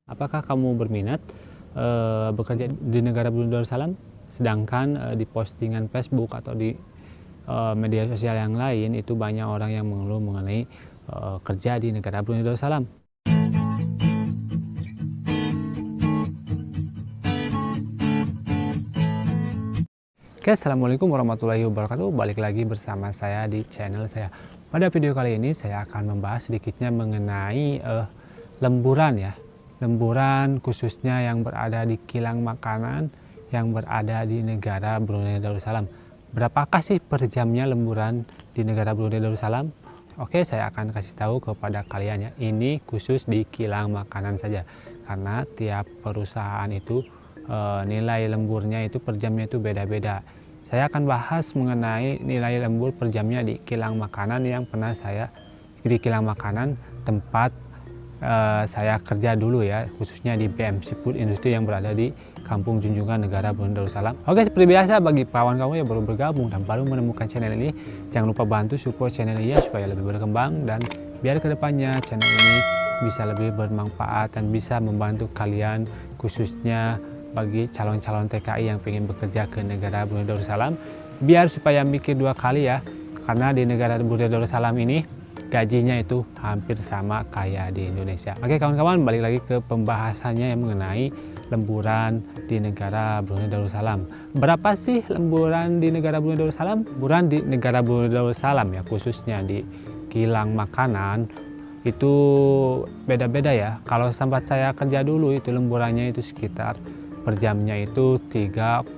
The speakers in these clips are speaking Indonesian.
Apakah kamu berminat bekerja di negara Brunei Darussalam? Sedangkan di postingan Facebook atau di media sosial yang lain itu banyak orang yang mengeluh mengenai kerja di negara Brunei Darussalam. Oke, assalamualaikum warahmatullahi wabarakatuh. Balik lagi bersama saya di channel saya. Pada video kali ini saya akan membahas sedikitnya mengenai lemburan ya. Lemburan khususnya yang berada di kilang makanan yang berada di negara Brunei Darussalam. Berapakah sih per jamnya lemburan di negara Brunei Darussalam? Oke, saya akan kasih tahu kepada kalian ya. Ini khusus di kilang makanan saja. Karena tiap perusahaan itu nilai lemburnya itu per jamnya itu beda-beda. Saya akan bahas mengenai nilai lembur per jamnya di kilang makanan yang pernah saya di kilang makanan tempat saya kerja dulu ya, khususnya di BM Seafood Industry yang berada di Kampung Junjungan, negara Brunei Darussalam. Oke, seperti biasa bagi kawan kamu yang baru bergabung dan baru menemukan channel ini, jangan lupa bantu support channel ini ya, supaya lebih berkembang dan biar kedepannya channel ini bisa lebih bermanfaat dan bisa membantu kalian, khususnya bagi calon-calon TKI yang ingin bekerja ke negara Brunei Darussalam, biar supaya mikir dua kali ya, karena di negara Brunei Darussalam ini gajinya itu hampir sama kayak di Indonesia. Oke kawan-kawan, balik lagi ke pembahasannya yang mengenai lemburan di negara Brunei Darussalam. Berapa sih lemburan di negara Brunei Darussalam? Lemburan di negara Brunei Darussalam ya, khususnya di kilang makanan itu beda-beda ya. Kalau tempat saya kerja dulu itu lemburannya itu sekitar per jamnya itu 3,5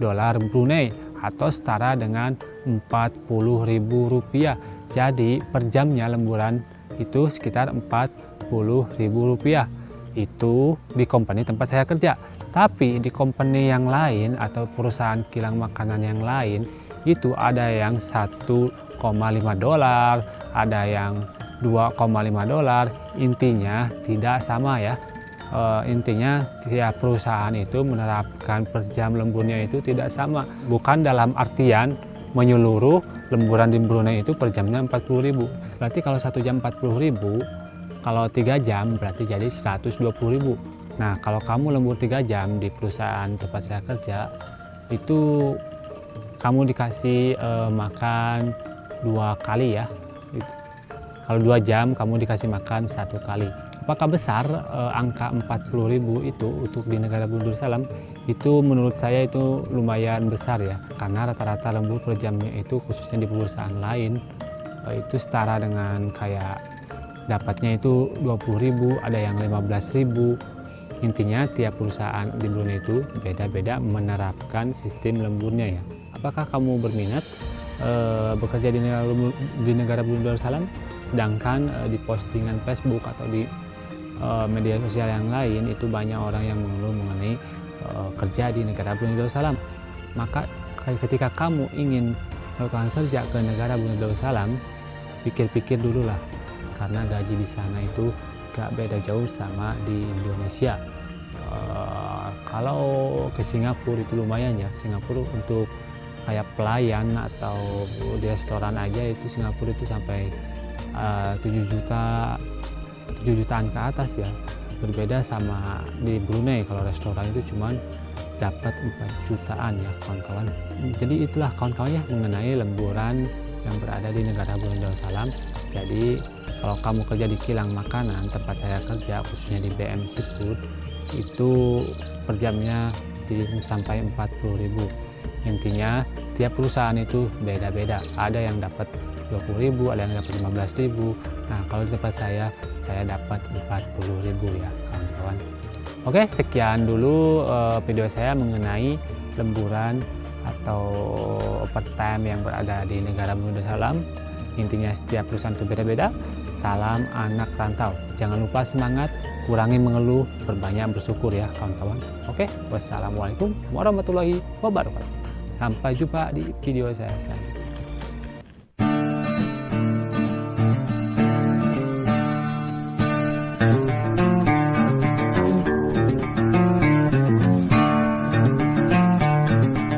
dolar Brunei atau setara dengan Rp40.000. Jadi per jamnya lemburan itu sekitar Rp40.000. Itu di company tempat saya kerja. Tapi di company yang lain atau perusahaan kilang makanan yang lain itu ada yang 1,5 dolar, ada yang 2,5 dolar. Intinya tidak sama ya. Intinya tiap perusahaan itu menerapkan per jam lemburnya itu tidak sama. Bukan dalam artian menyeluruh lemburan di Brunei itu per jamnya 40.000. Berarti kalau 1 jam 40.000, kalau 3 jam berarti jadi 120.000. Nah kalau kamu lembur 3 jam di perusahaan tempat saya kerja, itu kamu dikasih makan 2 kali ya. Kalau 2 jam kamu dikasih makan 1 kali. Apakah besar angka 40.000 itu untuk di negara Brunei Darussalam? Itu menurut saya itu lumayan besar ya, karena rata-rata lembur per jamnya itu khususnya di perusahaan lain itu setara dengan kayak dapatnya itu 20.000, ada yang 15.000. Intinya tiap perusahaan di Brunei itu beda-beda menerapkan sistem lemburnya ya. Apakah kamu berminat bekerja di negara Brunei Darussalam? Sedangkan di postingan Facebook atau di media sosial yang lain itu banyak orang yang mengeluh mengenai kerja di negara Brunei Darussalam. Maka ketika kamu ingin melakukan kerja ke negara Brunei Darussalam, pikir-pikir dulu lah, karena gaji di sana itu gak beda jauh sama di Indonesia. Kalau ke Singapura itu lumayan ya. Singapura untuk kayak pelayan atau di restoran aja itu Singapura itu sampai 7 jutaan ke atas ya. Berbeda sama di Brunei, kalau restoran itu cuman dapat 4 jutaan ya kawan-kawan. Jadi itulah kawan-kawan ya mengenai lemburan yang berada di negara Brunei Darussalam. Jadi kalau kamu kerja di kilang makanan tempat saya kerja, khususnya di BM Seafood, itu per jamnya sampai 40.000. Intinya tiap perusahaan itu beda-beda. Ada yang dapat 20.000, ada yang dapat 15.000. Nah kalau di tempat saya dapat 40.000 ya kawan-kawan. Oke, sekian dulu video saya mengenai lemburan atau overtime yang berada di negara Brunei Darussalam. Intinya setiap perusahaan itu beda-beda. Salam anak rantau. Jangan lupa semangat, kurangi mengeluh, perbanyak bersyukur ya kawan-kawan. Oke, wassalamualaikum warahmatullahi wabarakatuh. Sampai jumpa di video saya selanjutnya.